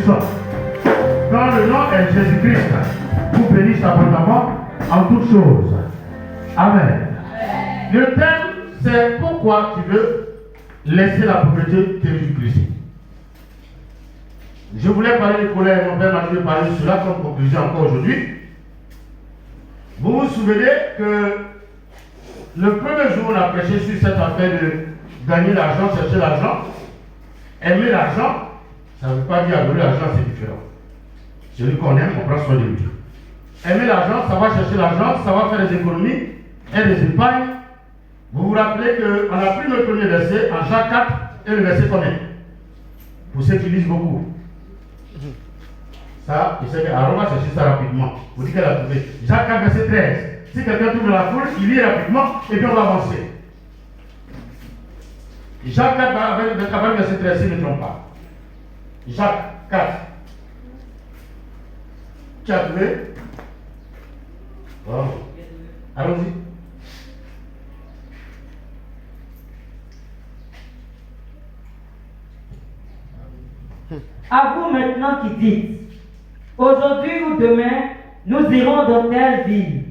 bénissons. Dans le nom de Jésus-Christ, vous bénisse abondamment en toutes choses. Amen. Le thème, c'est pourquoi tu veux laisser la propriété de Jésus-Christ. Je voulais parler de colère, mon père m'a dit de parler de cela comme conclusion encore aujourd'hui. Vous vous souvenez que le premier jour, on a prêché sur cette affaire de gagner l'argent, chercher l'argent. Aimer l'argent, ça ne veut pas dire adorer l'argent, c'est différent. Celui qu'on aime, on prend soin de lui. Aimer l'argent, ça va chercher l'argent, ça va faire des économies et des épargnes. Vous vous rappelez qu'on a pris le premier verset en Jacques 4 et le verset combien? Pour ceux qui lisent beaucoup. Ça, je sais qu'Aaron va chercher ça rapidement. Vous dites qu'elle a trouvé. Jacques 4, verset 13. Si quelqu'un trouve la foule, il lit rapidement et puis on va avancer. Jacques 4, avec verset 13, si je ne me trompe pas. Jacques 4. Tu as trouvé? Wow. Allons-y. À vous maintenant qui dites, aujourd'hui ou demain, nous irons dans telle ville.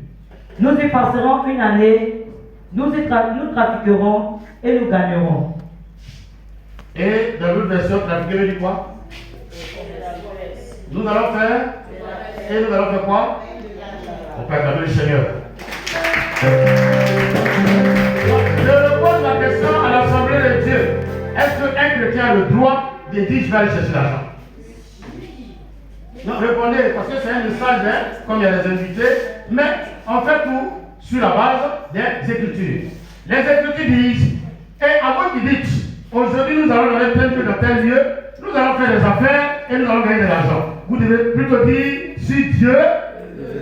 Nous y passerons une année, nous trafiquerons et nous gagnerons. Et dans l'autre version, trafiquer veut dire quoi? Nous allons faire. Et nous allons faire quoi? On peut acclamer le Seigneur. Je repose la question à l'Assemblée de Dieu. Est-ce qu'un chrétien a le droit de dire je vais aller chercher l'argent? Non, répondez, parce que c'est un message, hein, comme il y a des invités, mais on fait tout sur la base des Écritures. Les Écritures disent, et avant qu'ils disent, aujourd'hui nous allons dans tel lieu, dans tel lieu, nous allons faire des affaires et nous allons gagner de l'argent. Vous devez plutôt dire, si Dieu,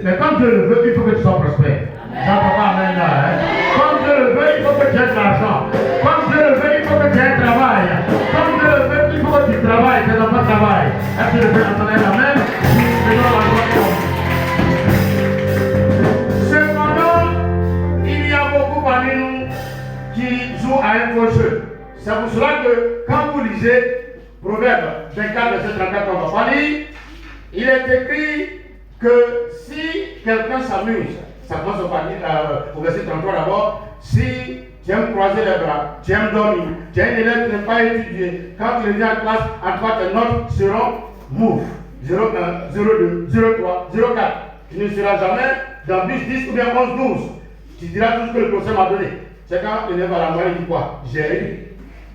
mais quand Dieu le veut, il faut que tu sois prospère. J'entends pas amen là. Hein? Comme Dieu le veut, il faut que tu aies de l'argent. Comme Dieu le veut, il faut que tu aies un travail. Comme Dieu le veut, il faut que tu travailles, tes enfants travaillent. Est-ce que je peux entendre amen? Cependant, il y a beaucoup parmi nous qui jouent à un faux jeu. C'est pour cela que quand vous lisez Proverbe 24, verset 34, on va pas lire, il est écrit que si quelqu'un s'amuse, ça commence par dire au verset 33 d'abord, si tu aimes croiser les bras, tu aimes dormir, tu es un élève qui n'aime pas étudier, quand tu reviens en classe, en toi tes notes seront move. 01, 02, 03, 04. Tu ne seras jamais dans 10 ou bien 11, 12. Tu diras tout ce que le professeur m'a donné. C'est quand l'élève a la moyenne, il dit quoi? J'ai eu.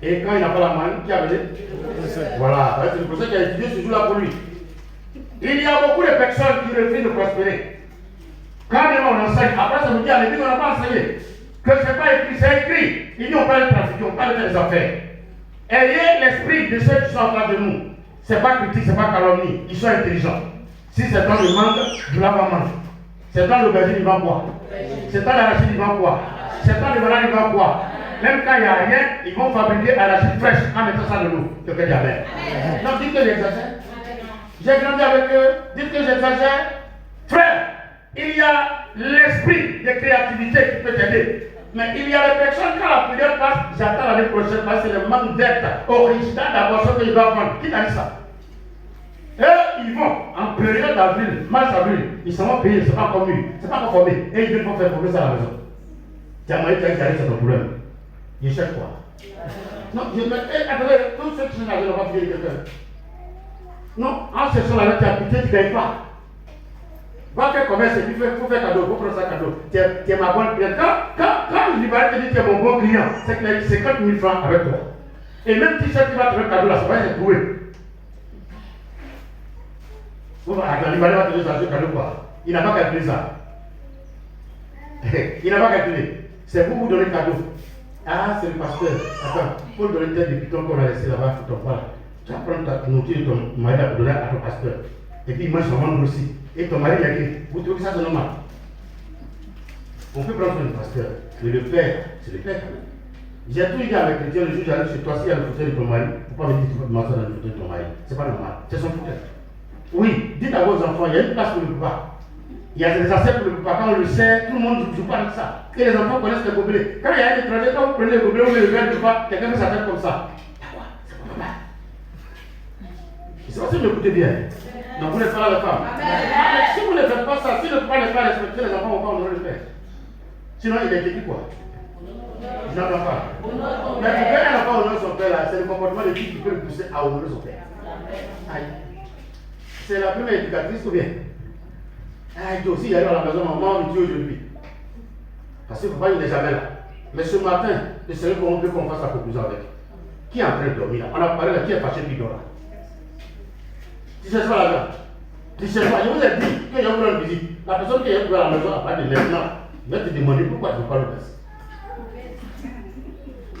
Et quand il n'a pas la moyenne, qui a donné? Voilà. C'est le professeur qui a étudié ce jour-là pour lui. Il y a beaucoup de personnes qui refusent de prospérer. Quand on enseigne, après ça me dit à l'église, on n'a pas enseigné. Que ce n'est pas écrit, c'est écrit. Ils n'y ont pas de trafic, on parle des affaires. Ayez l'esprit de ceux qui sont en face de nous. C'est pas critique, c'est pas calomnie. Ils sont intelligents. Si c'est dans le mangue, du lave à manger. C'est dans l'aubergine, il va quoi? C'est dans l'arachide, il va quoi? C'est dans le banane, il va quoi? Même quand il n'y a rien, ils vont fabriquer arachide fraîche en mettant ça de l'eau. Quelqu'un dit amen. Non, dites que j'exagère. J'ai grandi avec eux, dites que j'exagère. Frère, il y a l'esprit de créativité qui peut t'aider. Mais il y a des personnes, quand la prière passe, j'attends l'année prochaine parce que c'est le manque d'être original d'abord ce qu'ils doivent prendre. Qui t'a dit ça? Eux, ils vont en période d'avril, mars-avril, ils seront payés, c'est pas encore mieux, c'est pas encore formé. Et ils viennent pour faire former ça à la maison. Tu as moyen de faire c'est ton problème. Ils cherchent quoi? Non, je me attendez, tous ceux qui sont là, je ne vais pas payer quelqu'un. Non, en cherchant la lettre, tu as pitié, tu ne gagnes pas. Va faire commerce et puis il faut faire cadeau, il faut prendre ça cadeau. Tu es ma bonne cliente. Quand le libéral te dit que tu es mon bon client, c'est qu'il a 50 000 francs avec toi. Et même si tu vas te faire cadeau là, ça va être trouvé. Le libéral va te dire ça, ce cadeau quoi. Il n'a pas calculé ça. Il n'a pas calculé. C'est vous donner le cadeau. Ah, c'est le pasteur. Attends, il faut donner tête de piton qu'on a laissé là-bas sur ton plat. Tu vas prendre ta nourriture de ton mari à donner à ton pasteur. Et puis il mange son ventre aussi. Et ton mari l'a dit, vous trouvez que ça c'est normal? On peut prendre le pasteur, mais le père, c'est le père. J'ai tout dit avec les chrétiens, le jour où j'arrive chez toi, s'il y a le fauteuil de ton mari, il ne faut pas me dire que tu peux te masser dans le fauteuil de ton mari. C'est pas normal, c'est son fauteuil. Oui, dites à vos enfants, il y a une place pour le papa. Il y a des assiettes pour le papa, quand on le sait, tout le monde ne joue pas avec ça. Et les enfants connaissent les gobelets. Quand il y a un étranger, quand vous prenez le gobelet ou le verre du papa, quelqu'un met sa tête comme ça. C'est quoi? C'est pour papa. Je ne sais pas si vous m'écoutez bien. Donc vous n'êtes pas là la femme. Si vous ne faites pas ça, si le papa n'est pas respecté, les enfants ne vont pas honorer le père. Sinon il est dit quoi? Je n'entends pas. Mais pour qu'un enfant honore son père, c'est le comportement de qui peut le pousser à honorer son père. Aïe. C'est la première éducatrice ou bien? Aïe, toi aussi, il y a eu à la maison, maman, me dit aujourd'hui. Parce que le papa, il n'est jamais là. Mais ce matin, le Seigneur veut qu'on fasse la conclusion avec. Qui est en train de dormir là? On a parlé là, qui est fâché qui dort là? Tu cherches pas là-bas. Tu cherches pas. Je vous ai dit que je vous rends visite. La personne qui est à la maison, à partir de maintenant, il va te demander pourquoi tu ne veux pas le passer.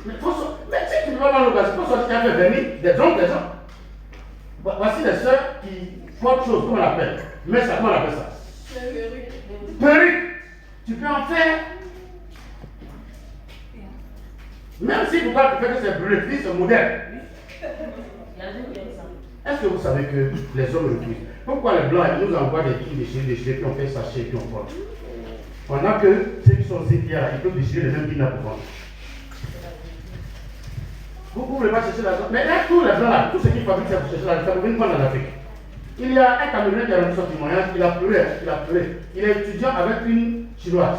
Mais si tu ne veux pas le passer, il faut sortir, tu as fait venir des hommes, des gens. Voici les sœurs qui font autre chose, comment on l'appelle. Mais ça, comment on appelle ça? Perruque. Tu peux en faire. Même si pour toi tu fais que c'est brûlé, c'est moderne. Est-ce que vous savez que les hommes refusent? Pourquoi les blancs nous envoient des trucs déchirés, puis on fait sachet, puis on porte? Pendant que ceux qui sont zépiens, ils peuvent déchirer les mêmes qu'ils n'ont pas vendre. Vous ne pouvez pas chercher l'argent. Mais là, tous les blancs là, tous ceux qui fabriquent ça pour chercher l'argent, ça ne vient pas en Afrique. Il y a un Camerounais qui a rendu son témoignage, il a pleuré. Il est étudiant avec une chinoise.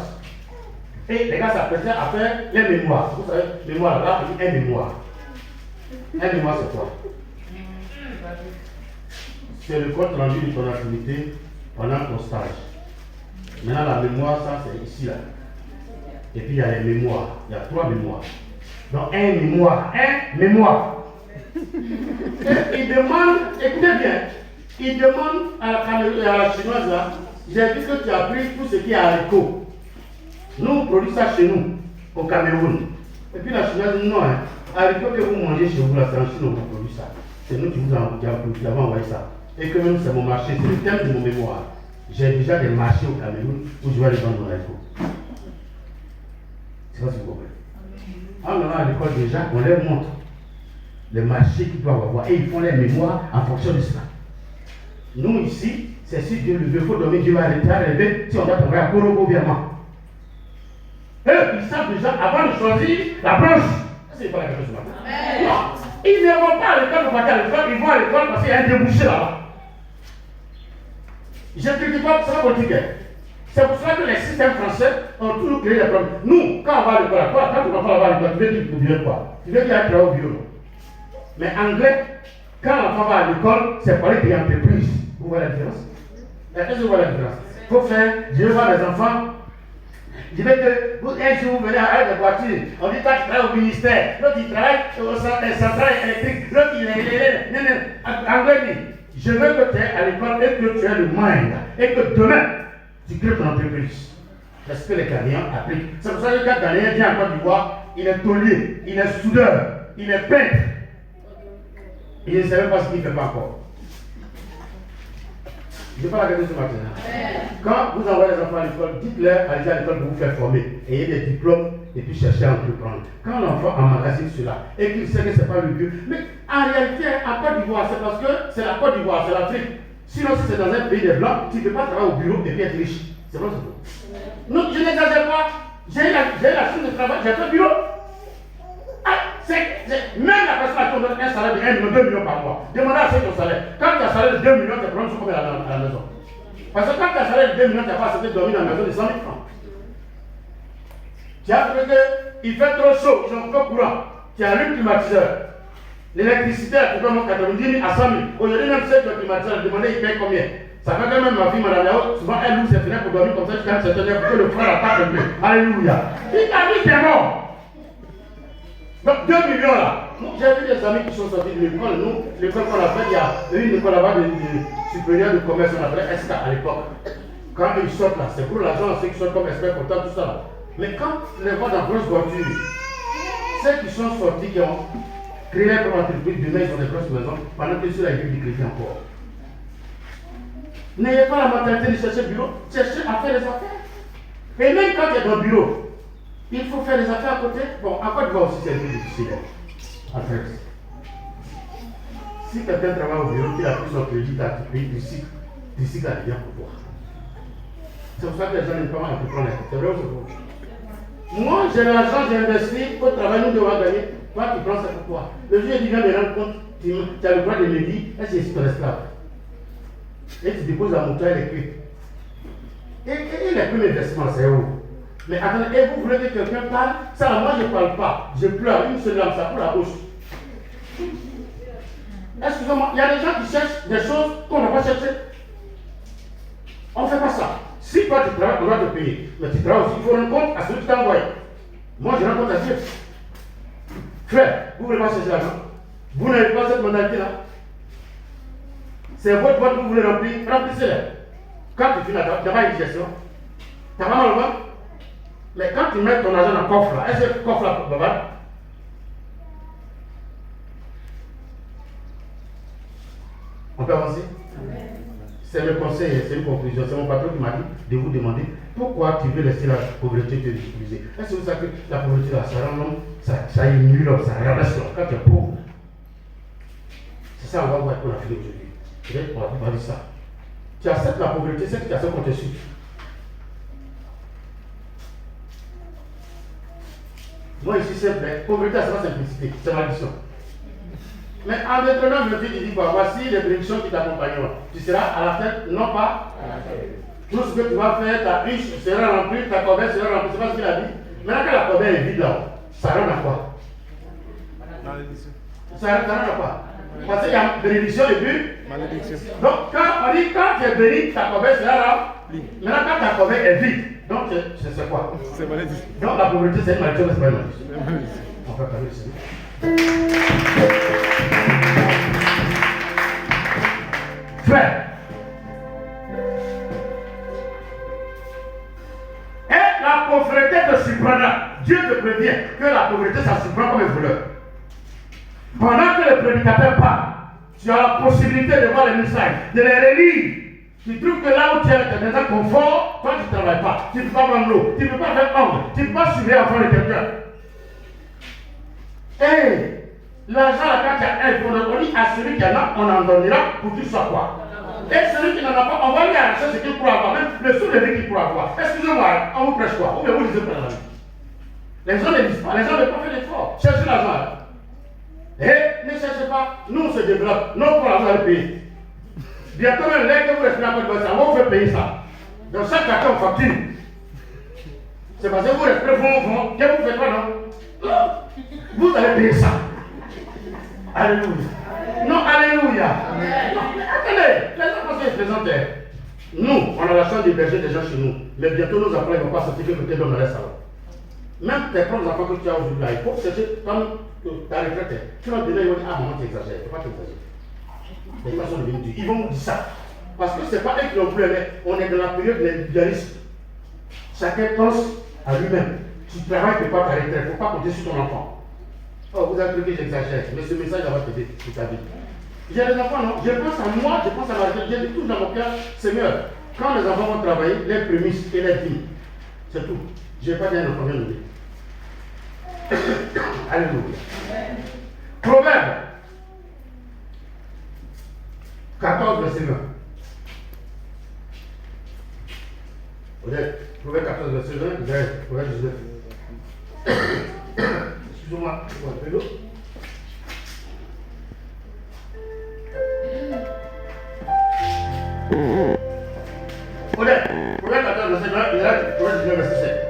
Et les gars s'apprêtaient à faire les mémoires. Vous savez, mémoire, là, on dit un mémoire. Un mémoire, c'est quoi? C'est le compte rendu de ton activité pendant ton stage. Maintenant, la mémoire, ça, c'est ici, là. Et puis, il y a les mémoires. Il y a 3 mémoires. Donc, un mémoire. Et il demande, écoutez bien, il demande à la chinoise, là, j'ai vu que tu as pris tout ce qui est haricot. Nous, on produit ça chez nous, au Cameroun. Et puis la chinoise dit non, haricot que vous mangez chez vous, là, c'est en Chine, on vous produit ça. C'est nous qui vous avons envoyé ça. Et que même c'est mon marché, c'est le thème de mon mémoire. J'ai déjà des marchés au Cameroun où je vais aller vendre mon haricot. C'est pas si vous comprenez. En allant à l'école déjà, on leur montre les marchés qu'ils doivent avoir. Et ils font les mémoires en fonction de cela. Nous ici, c'est si Dieu le veut, il faut dormir, Dieu va arrêter, si on doit travailler à Korobo Biama. Eux, ils savent déjà, avant de choisir la branche. C'est pas la question ce matin. Non, ils ne vont pas à l'école pour partir à l'école, ils vont à l'école parce qu'il y a un débouché là-bas. Je ne te dis pas que c'est pas politique. C'est pour cela que les systèmes français ont toujours créé des problèmes. Nous, quand on va à l'école, quand tu vas à l'école, tu veux qu'il y ait quoi? Tu veux qu'il y ait un travail au bureau. Mais anglais, quand l'enfant va à l'école, c'est parler d'entreprise. Vous voyez la différence? Est-ce que vous voyez la différence? Il faut faire, je vais voir les enfants. Je veux que un jour vous venez à l'arrêt de voiture, on dit toi tu travailles au ministère, l'autre il travaille au central électrique, l'autre il est. Anglais dit, je veux que tu es à l'école et que tu aies le mind, et que demain tu crées ton entreprise. C'est ce que les Ghanéens appliquent. C'est pour ça que le gars Ghanéen vient en Côte d'Ivoire, il est taulier, il est soudeur, il est peintre. Il ne sait même pas ce qu'il ne fait pas encore. Je ne vais pas la regarder ce matin. Quand vous envoyez les enfants à l'école, dites-leur, allez à l'école pour vous faire former, ayez des diplômes et puis cherchez à entreprendre. Quand l'enfant emmagasine cela et qu'il sait que ce n'est pas le but, mais en réalité, en Côte d'Ivoire, c'est parce que c'est la Côte d'Ivoire, c'est l'Afrique. Sinon, si c'est dans un pays des Blancs, tu ne peux pas travailler au bureau et puis être riche. C'est vrai, c'est vrai. Non, je n'exagère pas. J'ai eu la chance de travail, j'ai fait le bureau. Même la personne qui donne un salaire de 1 million, 2 millions par mois. Demandez à ceux qui ont salaire. Quand tu as un salaire de 2 millions, tes problèmes sont combien à la maison? Parce que quand tu as un salaire de 2 millions, tu n'as pas assez de dormir dans la maison de 100 000 francs. Tu as trouvé qu'il fait trop chaud, ils ont trop courant. Tu as le climatiseur. L'électricité a coupé 90 000 à 100 000. Aujourd'hui, même ceux qui ont climatiseur, demandez ils payent combien? Ça fait quand même ma fille, madame Yao, souvent elle ouvre ses fenêtres pour dormir comme ça jusqu'à un certain heure pour que le frère la tape un peu. Alléluia. Il t'a dit t'es mort. Donc 2 millions là. J'ai vu des amis qui sont sortis de l'école. Nous, l'école qu'on a faite, il y a une école là-bas de supérieur de commerce, on appelait SK à l'époque. Quand ils sortent là, c'est pour l'argent, ceux qui sortent comme expert comptable, tout ça là. Mais quand les voient dans grosses voitures, ceux qui sont sortis, qui ont créé leur propre entreprise, demain ils ont des grosses maisons, pendant que ceux-là ils vivent du crédit encore. N'ayez pas la mentalité de chercher bureau, cherchez à faire les affaires. Et même quand tu es dans le bureau, il faut faire des affaires à côté. Bon, à Côte d'Ivoire aussi, c'est un peu difficile. En fait, si quelqu'un travaille au bureau, qu'il a pris son crédit, tu as payé du cycle à rien pour toi. C'est pour ça que les gens n'aiment pas entreprendre. C'est vrai ou c'est faux? Moi, j'ai l'argent, j'ai investi, au travail, nous devons gagner. Toi, tu prends ça pour toi. Le jour où tu viens me rendre compte, tu as le droit de me dire, est-ce que je suis ton esclave? Et tu déposes la montagne et les clés. Et les premiers versements, c'est où? Mais attendez, et vous voulez que quelqu'un parle? Ça, moi je ne parle pas. Je pleure, une seule lame, ça pour la bouche. Excusez-moi, il y a des gens qui cherchent des choses qu'on n'a pas cherchées. On ne fait pas ça. Si toi tu travailles, on doit te payer. Mais tu travailles aussi, il faut rendre compte à celui qui t'a envoyé. Moi, je rends compte à Dieu. Frère, vous ne voulez pas chercher l'argent? Vous n'avez pas cette modalité-là? C'est votre boîte que vous voulez remplir, remplissez-la. Quand tu finis d'abord une gestion, tu as pas mal au ventre. Mais quand tu mets ton argent dans le coffre là, est-ce que le coffre là, baba? On peut avancer? C'est le conseil, c'est une conclusion. C'est mon patron qui m'a dit de vous demander pourquoi tu veux laisser la pauvreté te utiliser. Est-ce que vous savez que la pauvreté là, ça rend l'homme, ça émue l'homme, ça rabaisse l'homme quand tu es pauvre? C'est ça, on va voir qu'on a fait aujourd'hui. Peut-être qu'on va parler de ça. Tu acceptes la pauvreté, c'est que tu acceptes qu'on te suit. Moi ici, c'est vrai. Pauvreté, c'est pas simplicité, c'est maldition. Mais en Deutéronome 28, il dit quoi? Voici les bénédictions qui t'accompagneront. Tu seras à la tête, non pas à la tête. Tout ce que tu vas faire, ta riche sera remplie, ta corbeille sera remplie. C'est pas ce qu'il a dit. Maintenant que la corbeille est vide là-haut, ça rend à quoi? Malédiction. Ça rend à quoi? Parce qu'il y a bénédiction et puis Malédiction. donc quand on dit quand tu es béni, ta corbeille sera remplie. Maintenant quand ta corbeille est vide, donc c'est quoi? C'est malédiction. Donc la pauvreté c'est une malédiction, mais c'est pas une malédiction. C'est malédiction. On peut parler ici. Frère, et la pauvreté te surprendra. Dieu te prévient que la pauvreté ça surprend comme un voleur. Pendant que le prédicateur parle, tu as la possibilité de voir les messages, de les relire. Tu trouves que là où tu es dans un confort, toi tu ne travailles pas. Tu ne peux pas vendre l'eau, tu ne peux pas faire ombre, tu ne peux pas suivre l'enfant de quelqu'un. Hey, l'argent là, quand tu as un, on dit à celui qui en a, on en donnera pour qu'il soit quoi? Et celui qui n'en a pas, on va lui arracher ce qu'il pourra avoir, même le sou de vie qu'il pourra avoir. Excusez-moi, on vous prêche quoi? Ou bien vous lisez pas la vie. Les gens ne lisent pas, les gens ne font pas fait d'effort. Cherchez l'argent. Et ne cherchez pas, nous on se développe, non pour l'argent à payer. Bientôt même, dès que vous respirez un peu de ça, on vous fait payer ça. Dans chaque carton, on facture. C'est parce que vous respirez fond, que vous faites quoi, non? Vous allez payer ça. Alléluia. Non, alléluia. Non, attendez, les gens pensent qu'ils présentent. Nous, on a la chance d'héberger des gens chez nous. Mais bientôt, nos enfants ne vont pas sortir que peut-être dans le salon. Même tes propres enfants que tu as aujourd'hui, il faut chercher comme ta retraite. Tu vas donner, ils vont dire, ah maman, tu exagères. Il ne faut pas t'exagérer. Les gens sont devenus durs. Ils vont dire ça. Parce que ce n'est pas eux qui l'ont voulu, mais on est dans la période de l'individualisme. Chacun pense à lui-même. Tu travailles, tu ne peux pas t'arrêter. Il ne faut pas compter sur ton enfant. Oh, vous avez cru que j'exagère, mais ce message va t'aider pour ta vie. J'ai des enfants, non? Je pense à moi, je pense à ma vie. J'ai dit tout dans mon cœur, Seigneur, quand les enfants vont travailler, les prémices et les dîmes, c'est tout. Je n'ai pas dit un enfant bien nourri. Alléluia. Proverbe 14, verset 20. Proverbe 14, verset 20, Proverbe 19. Excusez-moi, je vois un peu d'eau. Proverbe 14, verset 20, il y a Proverbe 19, verset 7.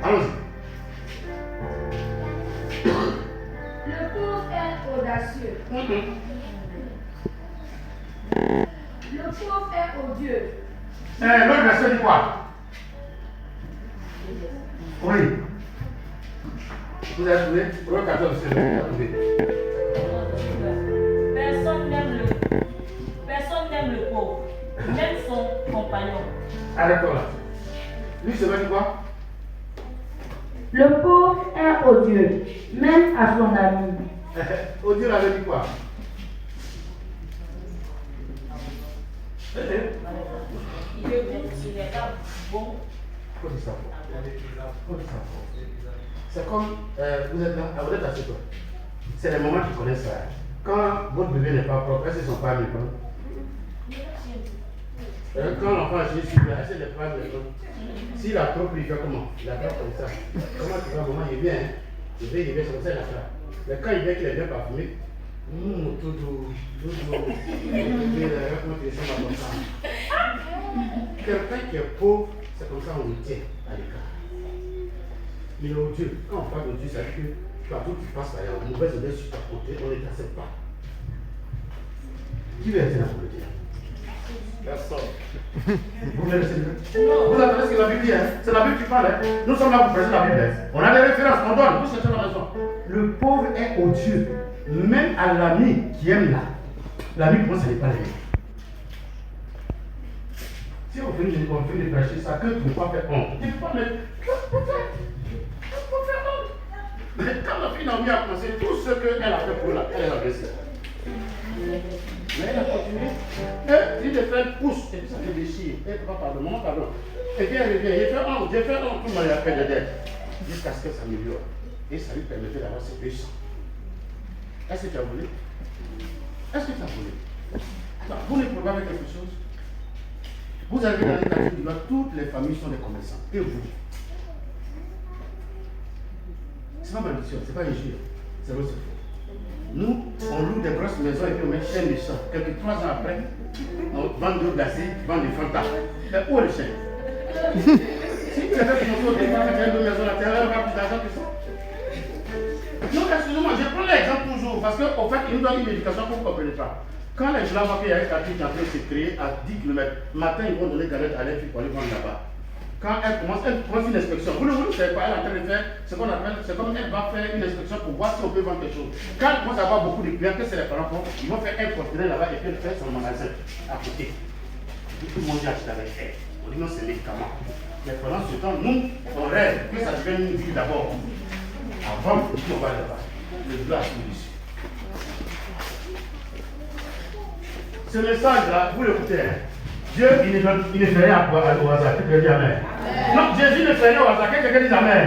Allons-y. Le pauvre est audacieux. Le pauvre est odieux. L'autre verset dit quoi? Oui. Vous avez trouvé? Proverbe 14, verset 20. Vous avez trouvé? Personne n'aime le pauvre, même son compagnon. Arrête-toi là. Lui, c'est dit quoi? Le pauvre est odieux, même à son ami. Odieux avait dit quoi? Il est bon, il n'est pas bon. Faut dire ça. Faut dire ça. C'est comme, vous êtes là, vous êtes assis toi. C'est les moments qui connaissent ça. Quand votre bébé n'est pas propre, est-ce qu'ils ne sont pas amis? Quand l'enfant a Jésus, il a assez de prendre les gens. S'il a trop pris, il fait comment? Il a trop comme ça. Comment tu vas, maman? Il est bien, hein? Il est bien, c'est comme ça, il a fait. Mais quand il vient qu'il est bien parfumé, tout doux. Quelqu'un qui est pauvre, c'est comme ça on le tient à l'écart. Mais au Dieu, quand on parle de Dieu, ça veut dire que partout tu passes, il y a une mauvaise idée sur ta côté, on ne t'accepte pas. Qui veut être là pour le dire? Personne. Vous voulez laisser le Vous attendez ce que la Bible dit, hein? C'est la Bible qui parle, hein? Nous sommes là pour présenter la Bible. Hein? On a des références, on donne, vous cherchez la raison. Le pauvre est odieux, même à l'ami qui aime l'ami pour moi, ça n'est pas rien. Si on finit de prêcher ça, que tu ne peux pas faire honte. Tu ne peux pas mettre. Mais quand la fille Naomi a commencé, tout ce qu'elle a fait pour elle, elle a baissé. Mais elle a continué. Et il de faire une pousse, et puis ça fait déchire. Et papa, pardon, maman, pardon. Et puis elle revient. J'ai fait honte, tout le monde a fait de dette. Jusqu'à ce que ça s'améliore. Et ça lui permettait d'avoir ses 200. Est-ce que tu as voulu? Est-ce que tu as voulu? Vous ne pouvez pas faire quelque chose? Vous avez dans les quartiers du Nord, toutes les familles sont des commerçants. Et vous? C'est pas malédiction, c'est pas injure. C'est vrai, c'est faux. Nous, on loue des grosses maisons et puis on met chien méchant. Quelques 3 ans après, on vend de l'eau glacée, on vend des fantas. Mais où est le chien? Si tu as fait ton tour, tu as fait une maison à terre, elle va plus d'argent que ça. Non, excusez-moi, je prends l'exemple toujours parce qu'en fait, ils nous donnent une éducation pour qu'on ne comprenne pas. Quand les gens voient qu'il y a un quartier qui est en train de se créer à 10 km, matin, ils vont donner galette à leur fille pour aller vendre là-bas. Quand elle commence une inspection. Vous ne savez pas, elle est en train de faire ce qu'on appelle, c'est comme elle va faire une inspection pour voir si on peut vendre quelque chose. Quand elle commence à avoir beaucoup de clients, que c'est les parents font, ils vont faire un portrait là-bas et puis elle fait son magasin à côté. Tout le monde dit acheter avec elle. On dit non, c'est médicament. Mais pendant ce temps, nous, on rêve que ça devienne une ville d'abord. Avant, on va là-bas. Le blanc est dessus. Ce message-là, vous l'écoutez, hein? Dieu, il ne fait rien au hasard. Quelqu'un dit Amen. Non, Jésus ne fait rien au hasard. Quelqu'un dit Amen.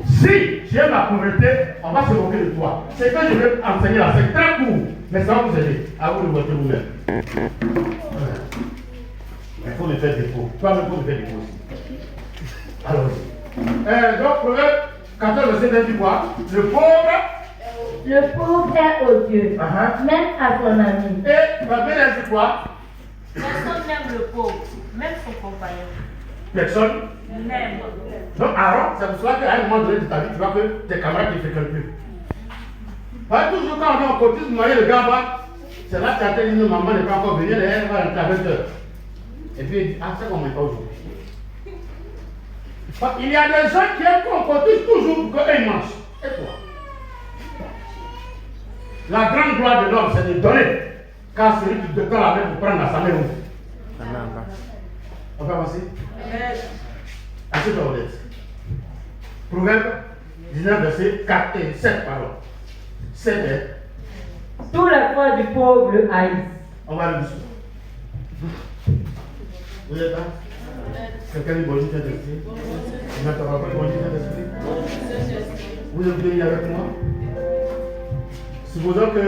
Si j'ai ma pauvreté, on va se moquer de toi. C'est que je vais enseigner là. C'est très court, mais ça va vous aider. À vous de voter vous-même. Il faut me faire défaut. Toi-même, il faut me faire défaut aussi. Alors, donc, Proverbe 14, verset 20 dit quoi? Le pauvre est odieux, même à son ami. Et ma belle dit quoi? Personne n'aime le pauvre, même son compagnon. Personne N'aime. Donc, Aaron, c'est pour cela qu'à un moment donné de ta vie, tu vois que tes camarades ne fréquentent plus. Toujours quand on est en cotise, vous voyez le gars bas, c'est là que tu as dit maman n'est pas encore venue, elle va rentrer à 20h. Et puis il dit, ah, ça qu'on ne met pas aujourd'hui. Il y a des gens qui aiment qu'on cotise toujours pour qu'eux mangent. Et toi? La grande gloire de l'homme, c'est de donner. Car celui qui te tend la main pour prendre la sa main ouvre. On peut avancer? Assieds-toi au dette. Proverbe 19, verset 4 et 7, pardon. 7 est. Tous les frères du pauvre le haïssent. On va aller dessous. Vous êtes là? Quelqu'un dit bonjour, viens d'esprit. Il n'entend pas bonjour, viens d'esprit. Vous êtes venus avec moi? Supposons que.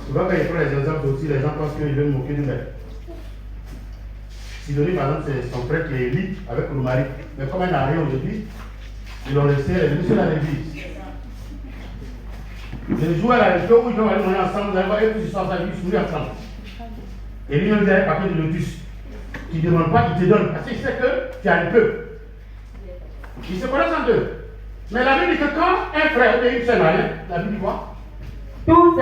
Souvent, quand ils prennent les exemples aussi, les gens pensent qu'ils veulent moquer du maître. Sidonie, par exemple, c'est son frère qui est élu avec le mari. Mais comme elle n'a rien aujourd'hui, ils l'ont laissé, elle est venue sur la l'église. Le jour à la région où ils vont aller manger ensemble, vous allez voir, ils sont ensemble, ils sont ensemble. Et lui-même, il a un papier de lotus. Qui ne demande pas, il te donne. Parce qu'il sait que tu as un peu. Ils se connaissent en deux. Mais la Bible dit que quand un frère et une sœur n'a rien, la Bible dit quoi? Tous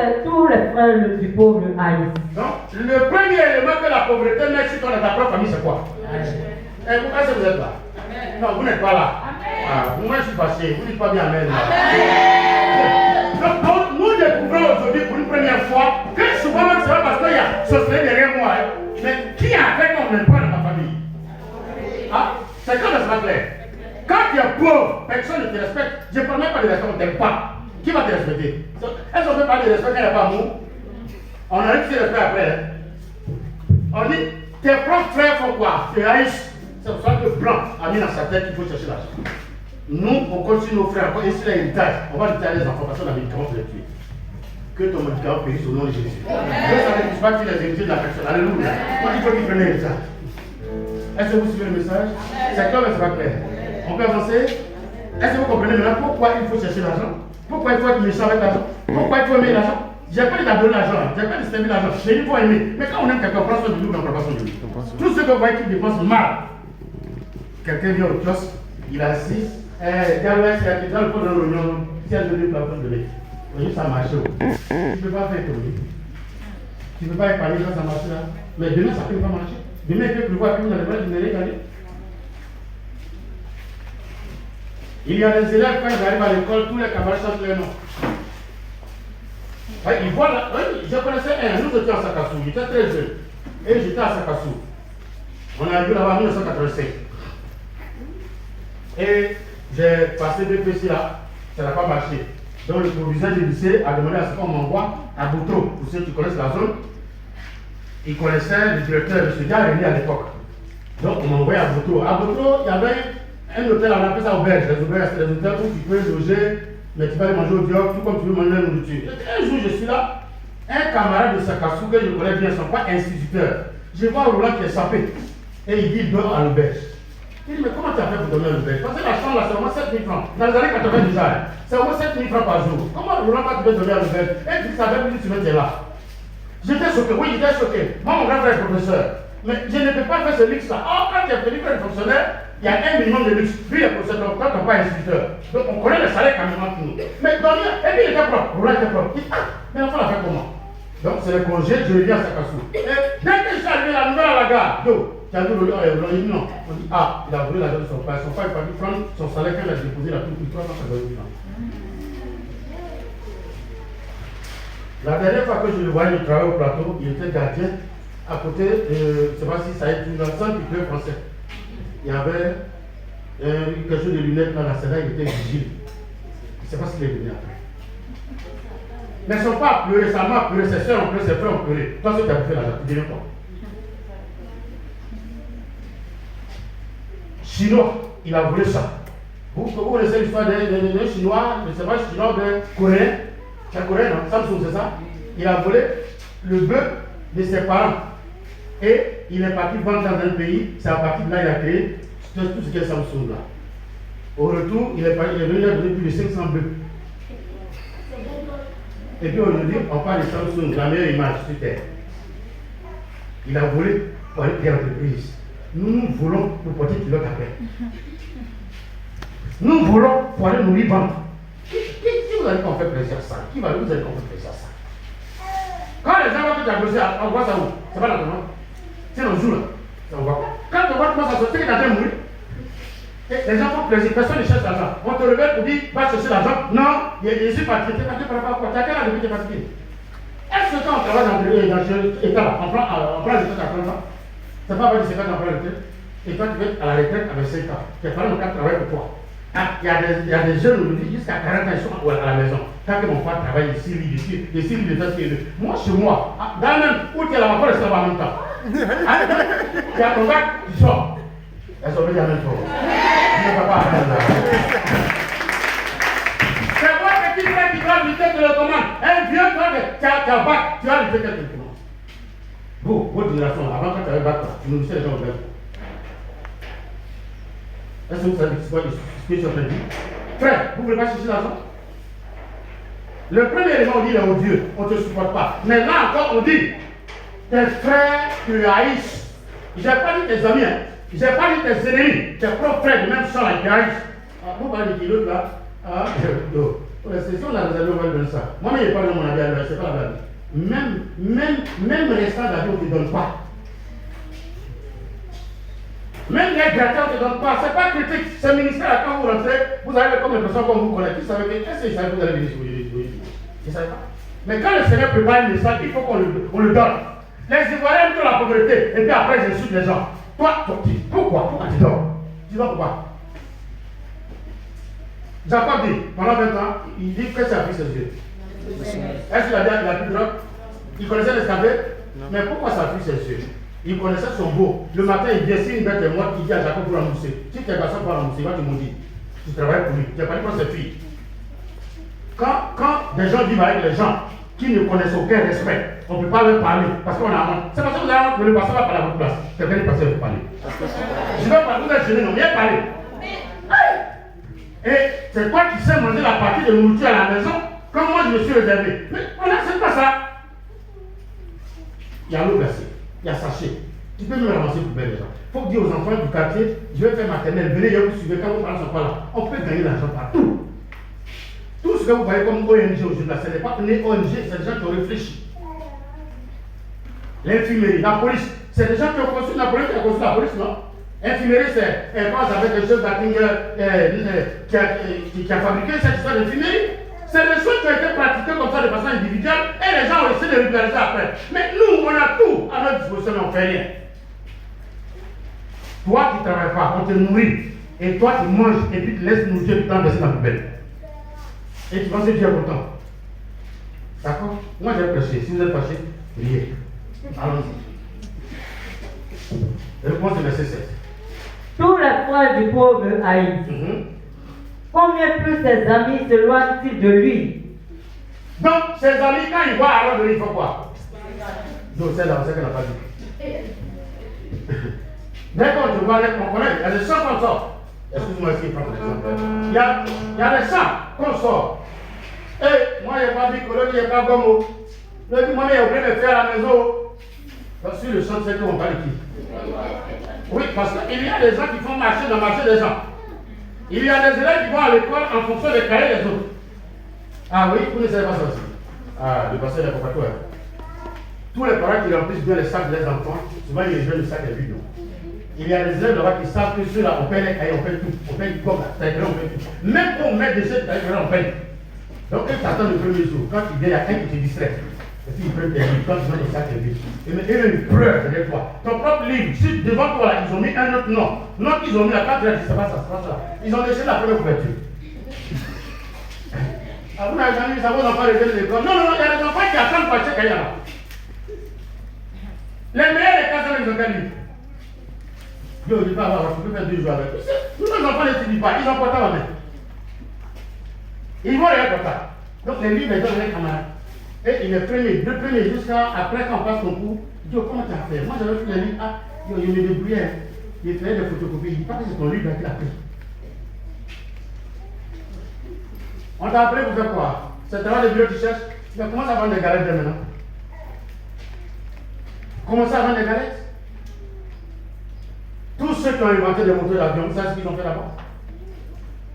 les frères du pauvre le haïssent. Donc, le premier élément que la pauvreté met sur ta propre famille, c'est quoi? Et pourquoi est-ce que vous êtes là? Non, vous n'êtes pas là. Ah, moi, je suis fâché. Vous ne dites pas bien Amen. Donc, nous découvrons aujourd'hui pour une première fois que souvent, même c'est pas parce qu'il y a sorcellerie derrière moi. Mais qui a fait qu'on n'aime pas dans ta famille? Ah, c'est quand c'est pas clair. Quand tu es pauvre, personne ne te respecte. Je ne parle même pas de respect, on ne t'aime pas. Qui va te respecter? Est-ce qu'on peut parler de respect quand il n'y a pas amour? On arrive sur le respect après. On dit, tes propres frères font quoi? Te haïssent. C'est pour ça que Blanc a mis dans sa tête qu'il faut chercher l'argent. Nous, on continue nos frères, et sur l'héritage, on va lutter les enfants parce qu'on a des médicaments pour les tuer. Que ton médicament périsse au nom de Jésus. Donc ça ne touche pas les héritiers de la personne. Alléluia. Moi, il faut qu'il prenne ça. Est-ce que vous suivez le message? C'est clair, mais c'est pas clair. On peut avancer? Est-ce que vous comprenez maintenant pourquoi il faut chercher l'argent? Pourquoi il faut être méchant avec l'argent? Pourquoi il faut aimer l'argent? J'ai pas dit d'adonner l'argent, j'ai pas dit de servir l'argent, mais il faut aimer. Mais quand on aime quelqu'un, on prend soin de nous, on prend soin de lui. Tous ceux que vous voyez qui dépensent mal, quelqu'un vient au kiosque, il a assis, dans le fond de l'oignon, si elle donne une plafond de lait. Vous voyez, ça marche. Tu ne peux pas faire tourner. Tu ne peux pas épargner quand ça marche là. Mais demain, ça ne peut pas marcher. Demain, il peut pleuvoir, puis vous n'allez pas dîner calé. Il y a des élèves, quand ils arrivent à l'école, tous les camarades chantent leur nom. Ils voient là, je connaissais un, nous étions à Sakassou, j'étais très jeune. Et j'étais à Sakassou. On est arrivé là-bas en 1985. Et j'ai passé BPC là, ça n'a pas marché. Donc le proviseur du lycée a demandé à ce qu'on m'envoie à Boutro, pour ceux qui connaissent la zone. Il connaissait le directeur de ce gars René à l'époque. Donc on m'a envoyé à Boutro. À Boutro, il y avait un hôtel, on appelle ça auberge. Les auberges, c'est des hôtels où tu peux loger, mais tu vas aller manger au dehors, tout comme tu veux manger la nourriture. Un jour, je suis là, un camarade de Sakassou que je connais bien, son pas instituteur. Je vois Roland qui est sapé. Et il dit, il dort à l'auberge. Il dit, mais comment tu as fait pour dormir à l'auberge? Parce que la chambre là, c'est au moins 7 000 francs. Dans les années 90 déjà, c'est au moins 7 000 francs par jour. Comment Roland va te dormir à l'auberge? Et tu savais que tu étais là. J'étais choqué, oui, j'étais choqué. Moi, mon grand frère est professeur. Mais je ne peux pas faire ce luxe-là. Or, quand tu es venu faire un fonctionnaire, il y a un minimum de luxe. Lui, il est professeur, donc quand on n'est pas instituteur. Donc, on connaît le salaire quand même entre nous. Mais dormir, et puis il était propre. Roland était propre. Il dit, ah, mais l'enfant l'a fait comment? Donc, c'est le congé, je reviens à Sakassou. Et dès que je suis arrivé la nouvelle à la gare, tu as dit, il dit non. On dit, ah, il a volé l'argent de son père. Son père, il a fallu prendre son salaire qu'il a déposé là, tout le temps, ça doit être là. La dernière fois que je le voyais, il travaillait au plateau, il était gardien. À côté, je ne sais pas si ça a été dans le centre du club français. Il y avait quelque chose de lunettes dans la scène, il était vigile. Je ne sais pas s'il est venu après. Mais ils ne sont pas pleurés, sa mère a pleuré, ses soeurs ont pleuré, ses frères ont pleuré. Toi, ce que tu as fait là, tu dirais quoi? Chinois, il a volé ça. Vous connaissez l'histoire d'un Chinois, je ne sais pas, Chinois, d'un Coréen. C'est un Coréen, non? Samsung, c'est ça? Il a volé le bœuf de ses parents. Et il est parti vendre dans un pays, c'est à partir de là qu'il a créé tout ce qui est Samsung là. Au retour, il est venu à donner plus de 500 bœufs. Et puis aujourd'hui, on parle de Samsung, la meilleure image sur Terre. Il a volé pour aller créer l'entreprise. Nous volons pour porter pilote après. Nous volons pour aller nourrir vendre. Qui vous allez qu'on fait plaisir à ça? Qui va vous allez qu'on fait plaisir à ça? Quand les gens voient que tu as bossé, on voit ça où? C'est pas dans ton nom. C'est nos jours là. On voit quoi? Quand on voit comment ça se fait, tu es en train de mourir. Les gens font plaisir, personne ne cherche l'argent. On te réveille pour dire, va chercher l'argent. Non, je suis fatigué. Tu es fatigué par rapport à quoi? Tu as quel âge depuis que tu es fatigué? Est-ce que quand on travaille dans ce état-là, on prend la retraite à 30 ans? C'est pas vrai que c'est quand on prend la retraite. Et toi, tu vas être à la retraite avec 5 ans. Tu es pas dans le cas de travail pour toi. Il y a des jeunes aujourd'hui, jusqu'à 40 ans, ils sont à la maison. Tant que mon père travaille ici, lui, ici, lui, moi, chez moi, dans le même, où tu es là, on va rester là-bas en même temps. Tu as ton bac, tu sors. Elles sont bien en même temps. Je ne peux pas attendre là. C'est moi, petit frère qui doit lutter de l'automate. Un vieux frère, tu as un bac, tu vas lutter quelque chose. Votre génération, avant quand tu avais bac, tu nous disais les gens au bac. Est-ce que vous savez ce que je suis en train de dire? Frère, vous ne voulez pas chercher l'argent? Le premier élément, on dit il est odieux, on ne te supporte pas. Mais là encore, on dit tes frères te haïssent. Je n'ai pas dit tes amis, hein. Je n'ai pas dit tes ennemis, tes propres frères de même sang là, qui haïssent. Vous parlez de qui l'autre là? C'est si on a des amis, on va lui donner ça. Moi-même, je n'ai pas donné mon avis à lui, c'est pas la blague. Même restant d'avis, on ne te donne pas. Même les gratuits, on ne te donne pas. Ce n'est pas critique. Ce ministère-là, quand vous rentrez, vous avez comme l'impression qu'on vous connaît. Qui savait que est-ce que vous allez venir sur vous? Je ne savais pas. Mais quand le Seigneur prépare une message, il faut qu'on le donne. Les Ivoiriens aiment la pauvreté. Et puis après, j'insulte les gens. Toi, pourquoi tu dors? Dis-moi pourquoi. Jacob dit, pendant 20 ans, il dit que ça a pris ses yeux. Est-ce qu'il a dit qu'il a plus de drogue? Il connaissait l'esclavage? Mais pourquoi ça a pris ses yeux? Il connaissait son beau. Le matin, il vient, si une bête est morte, il dit à Jacob pour l'annoncer. Si tu es garçon pour l'annoncer, il va te maudire. Tu travailles pour lui. Tu n'as pas dit pour ses filles. Quand des gens vivent avec les gens, qui ne connaissent aucun respect. On ne peut pas leur parler parce qu'on a honte. C'est parce que vous avez honte que le pasteur va parler à votre place. Quelqu'un est passé à vous parler. Je vais parler, vous êtes gêné, non, viens parler. Et c'est toi qui sais manger la partie de nourriture à la maison, comme moi je me suis réservé. Mais voilà, c'est pas ça. Il y a l'eau glacée, il y a sachet. Tu peux me ramasser pour belle les gens. Il faut dire aux enfants du quartier, je vais faire maternelle, venez, vous suivez, quand vos parents ne sont pas là. On peut gagner l'argent partout. Tout ce que vous voyez comme ONG aujourd'hui, ce n'est pas une ONG, c'est des gens qui ont réfléchi. L'infirmerie, la police, c'est des gens qui ont construit la police, qui ont construit la police, non? L'infirmerie, c'est quand ça fait quelque chose qui a fabriqué cette histoire d'infirmerie. C'est des choses qui ont été pratiquées comme ça de façon individuelle et les gens ont essayé de régulariser après. Mais nous, on a tout à notre disposition, mais on ne fait rien. Toi qui ne travailles pas, on te nourrit. Et toi qui manges et puis tu laisses nourrir et tu t'enverser dans la poubelle. Et tu penses que tu es content. D'accord? Moi j'ai prêché. Si vous êtes fâché, riez. Allons-y. Réponse du verset 7. Tout la foi du pauvre haït. Combien plus ses amis s'éloignent-ils de lui? Donc, ses amis, quand ils voient Aaron venir, il faut quoi? Donc, c'est là, c'est qu'elle n'a pas dit. Dès qu'on te voit, on connaît, il y a des chants qu'on sort. Excuse-moi, est-ce qu'il prend l'exemple? Il y a des chants qu'on sort. Et moi, il n'y a pas Bicolo, il n'y a pas Gomo. Je dis, moi, il y a oublié de faire à la maison. Parce que le chant, c'est qu'on parle de qui? Oui, parce qu'il y a des gens qui font marcher dans le marché des gens. Il y a des élèves qui vont à l'école en fonction des cahiers des autres. Ah oui, vous ne savez pas ça aussi. Ah, le passé n'est pas toi. Tous les parents qui remplissent bien les sacs des enfants, souvent ils les le sac est vide. Il y a des élèves là-bas qui savent que ceux-là, on paye les cahiers, on paye tout. On paye comme la taille, on paye tout. Même pour mettre des chèques, on paye. Donc, ils t'attendent le premier jour. Quand il vient, il y a un qui te distrait. Et puis, ils prennent tes livres. Quand tu vois les sacs est vide. Et ils pleurent derrière toi. Ton propre livre, si devant toi, là, ils ont mis un autre nom. Non qu'ils ont mis la carte, c'est pas ça, c'est pas ça. Ils ont laissé la première couverture. Ah, vous n'avez jamais vu ça, vos enfants reviennent de l'école. Non, non, non, il y a des enfants qui attendent pour acheter cahier là. Les meilleurs des cas, ils ont quel livre? Yo, je ne peux pas avoir, je peux faire 2 jours avec. Tous nos enfants n'étudient pas, ils ont porté la main. Ils vont rien pour ça. Donc les livres, ils donnent les camarades. Et il est premier, 2 premiers, jusqu'à après quand on passe ton cours, il dit, oh, comment tu as fait? Moi j'avais fait les livres, ah, yo, il me débrouillait. Il faisait des photocopies, il dit, pas que c'est ton livre qui l'a pris. On t'a appris pour faire quoi? C'est travail de bureau que tu cherches. Mais comment ça vend des galettes de maintenant? Comment ça vend des galettes? Tous ceux qui ont inventé des moteurs d'avion, vous savez ce qu'ils ont fait là-bas?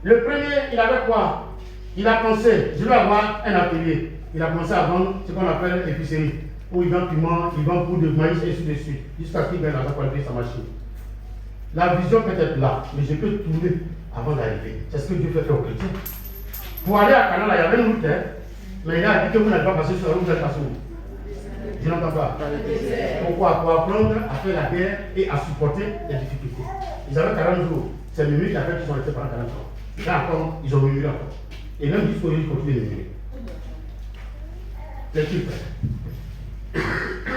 Le premier, il avait quoi? Il a pensé, je vais avoir un atelier. Il a commencé à vendre ce qu'on appelle épicerie, où il vend piment, il vend poudre de maïs et ainsi de suite, jusqu'à ce qu'il gagne l'argent pour payer sa machine. La vision peut être là, mais je peux tourner avant d'arriver. C'est ce que Dieu fait faire aux chrétiens. Pour aller à Canada, il y avait une route, mais il a dit que vous n'allez pas passer sur la route, vous allez passer où? Je n'entends pas. Pourquoi? Pour apprendre à faire la guerre et à supporter les difficultés. Ils avaient 40 jours. C'est Mimi qui a fait qu'ils sont restés pendant 40 ans. Là encore, ils ont murmuré encore. Et même jusqu'au jour, ils continuent de murmurer. Les types.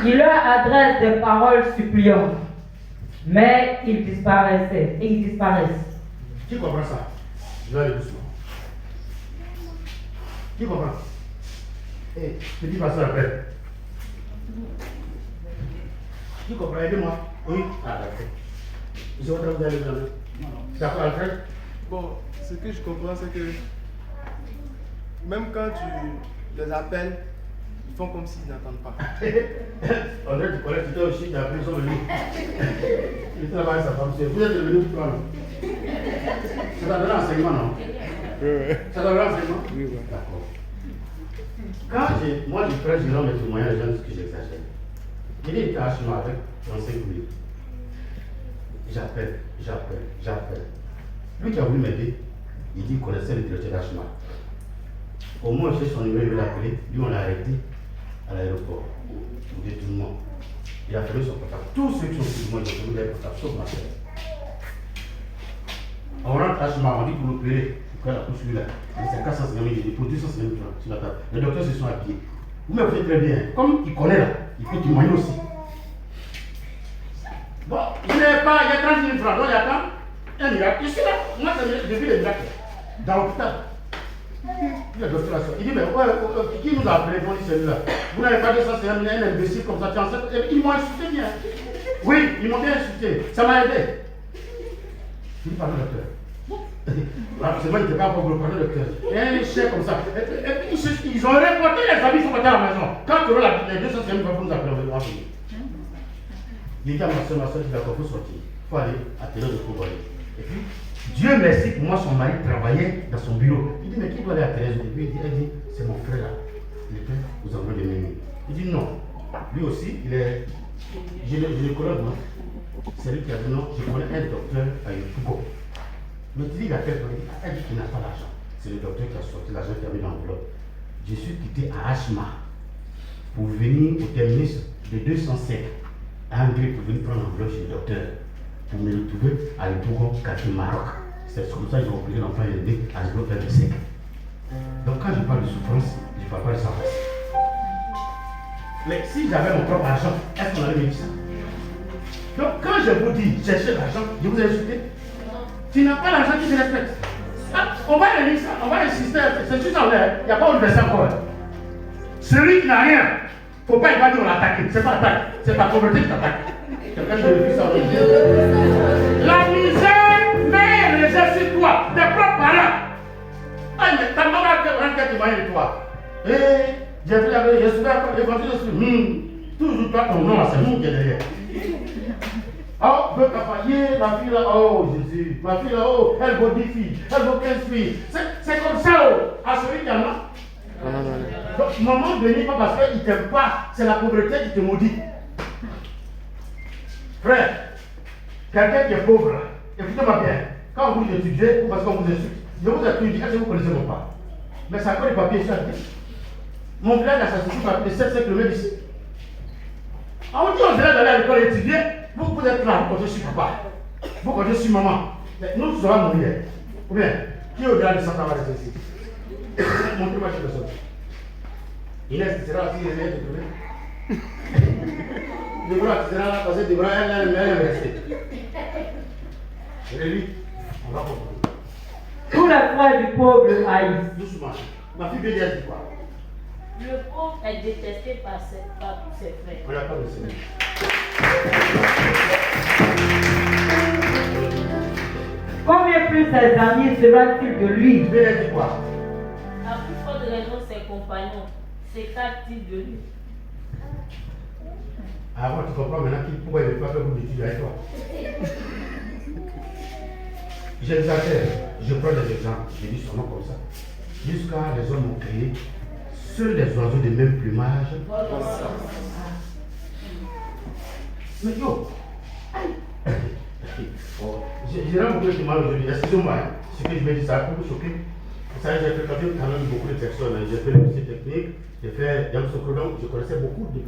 Il leur adresse des paroles suppliantes, mais ils disparaissent. Qui comprend ça? Je vais aller doucement. Qui comprend? Eh, je dis pas ça après. Qui comprend? Aidez-moi. Oui? Ah, d'accord. Je vais vous aller dans. D'accord, Alfred? Bon, ce que je comprends, c'est que même quand tu les appelles, ils font comme s'ils n'entendent pas. On dirait que tu connais, tu t'es aussi, tu as pris son livre. Il était là-bas avec sa femme. Vous êtes devenu pour toi, non? Ça t'a donné l'enseignement, non? Oui. Ça t'a donné l'enseignement? Oui, oui. D'accord. Quand moi je prêche, je donne mes témoignages, les gens disent que j'exagère. Il y a une tâche avec 35 minutes. J'appelle. Lui qui a voulu m'aider, il dit qu'il connaissait le directeur d'Achema. Au moins, j'ai son numéro, il veut l'appeler. Lui, on l'a arrêté à l'aéroport. Pour détournement. Il a fallu son portable. Tous ceux qui sont sur moi, ils ont fallu leur portable, sauf ma soeur. On rentre à Achema, on dit pour l'opérer. Pourquoi la couche lui là? C'est 450 000, il dit pour 250 000 francs sur la table. Les docteurs se sont habillés. Vous me faites très bien. Comme il connaît là, il peut témoigner aussi. Bon, il n'est pas, il y a 30 000 francs, donc il y a quand un miracle. Ici là, moi j'ai vu les miracles dans l'hôpital. Le docteur il dit, mais qui nous a appelé pour dire celui-là? Vous n'avez pas dit ça, c'est un imbécile comme ça, tu en sais. Ils m'ont insulté bien. Oui, ils m'ont bien insulté. Ça m'a aidé. Je dis, pardon, docteur. C'est vrai, il n'était pas encore le pardon, docteur. Et un chef comme ça. Et puis, ils ont reporté les amis qui sont partis à la maison. Quand tu auras les 250 fois pour nous appeler, on va venir. Il dit à ma soeur, il a faut sortir. Il faut aller à Télé de Koubalé. Et puis, Dieu merci que moi, son mari travaillait dans son bureau. Il dit, mais qui doit aller à Thérèse? Et puis elle dit, c'est mon frère là. Il était aux envois de Mémé. Il dit, non. Lui aussi, il est gynécologue. C'est lui qui a dit, non, je connais un docteur à Yopougo. Mais tu dis, il a quel problème? Elle dit qu'il n'a pas l'argent. C'est le docteur qui a sorti l'argent qui a mis dans l'enveloppe. Je suis quitté à Hachma pour venir au terminus de 205 à Hongrie pour venir prendre l'enveloppe chez le docteur. Pour me retrouver à Yopougo, quartier Maroc. C'est comme ça que j'ai repris l'enfant élevé à l'enveloppe de sec. Donc quand je parle de souffrance, je ne parle pas de ça. Mais si j'avais mon propre argent, est-ce qu'on allait me dire ça? Donc quand je vous dis chercher l'argent, je vous ai insulté. Tu n'as pas l'argent qui te respecte. Ah, on va aller ça, on va insister. C'est juste en l'air. Il n'y a pas de verset encore. Celui qui n'a rien, il ne faut pas y dire on l'attaque. C'est pas l'attaque, c'est ta pauvreté qui t'attaque. Quelqu'un qui a vu ça. La misère met les gens sur toi, tes propres parents. Ah, mais ta maman a rentré qui m'a de toi. Et j'ai vu la je suis l'évangile. Toujours toi, ton nom, c'est nous qui est derrière. Oh, veut capailler, ma fille là, oh Jésus, ma fille là, oh, elle vaut 10 filles, elle vaut 15 filles. C'est comme ça, oh, à celui qui en a. Donc, maman ne pas parce qu'il ne t'aime pas, c'est la pauvreté qui te maudit. Frère, quelqu'un qui est pauvre, écoutez-moi bien, quand vous étudiez, ou parce qu'on vous insulte, je vous ai tout dit, est-ce que vous connaissez mon pas? Mais c'est encore les papiers sur la tête. Mon village a sa structure de 7 km d'ici. On dit aux élèves d'aller à l'école étudier. Vous êtes là, vous comptez sur papa, vous comptez sur maman. Nous, tu seras mourir. Ou bien, qui est au-delà de 100 ans va rester ici? Montrez-moi chez personne. Inès, tu seras là, si elle est de Débora, tu seras là, parce que Débora, elle va rester. Et lui, on va comprendre. Tous les frères du pauvre le haïssent. Doucement. Ma fille Bélière dit quoi? Le pauvre est détesté par tous ses frères. On n'a pas de Seigneur. Combien plus ses amis sera-t-il de lui? Bélière dit quoi? À plus forte raison, ses compagnons s'écartent-ils de lui. Avant, tu comprends maintenant pourquoi il ne veut pas faire beaucoup d'études avec toi. J'exagère, je prends des exemples, je dis son nom comme ça. Jusqu'à les hommes ont créé, seuls les oiseaux de même plumage. Mais yo, j'ai rencontré du mal aujourd'hui, excusez-moi, ce que je vais dire, ça a beaucoup choqué. Vous savez, j'ai fréquenté quand même beaucoup de personnes, j'ai fait le lycée technique, j'ai fait James Socrodon, je connaissais beaucoup de personnes.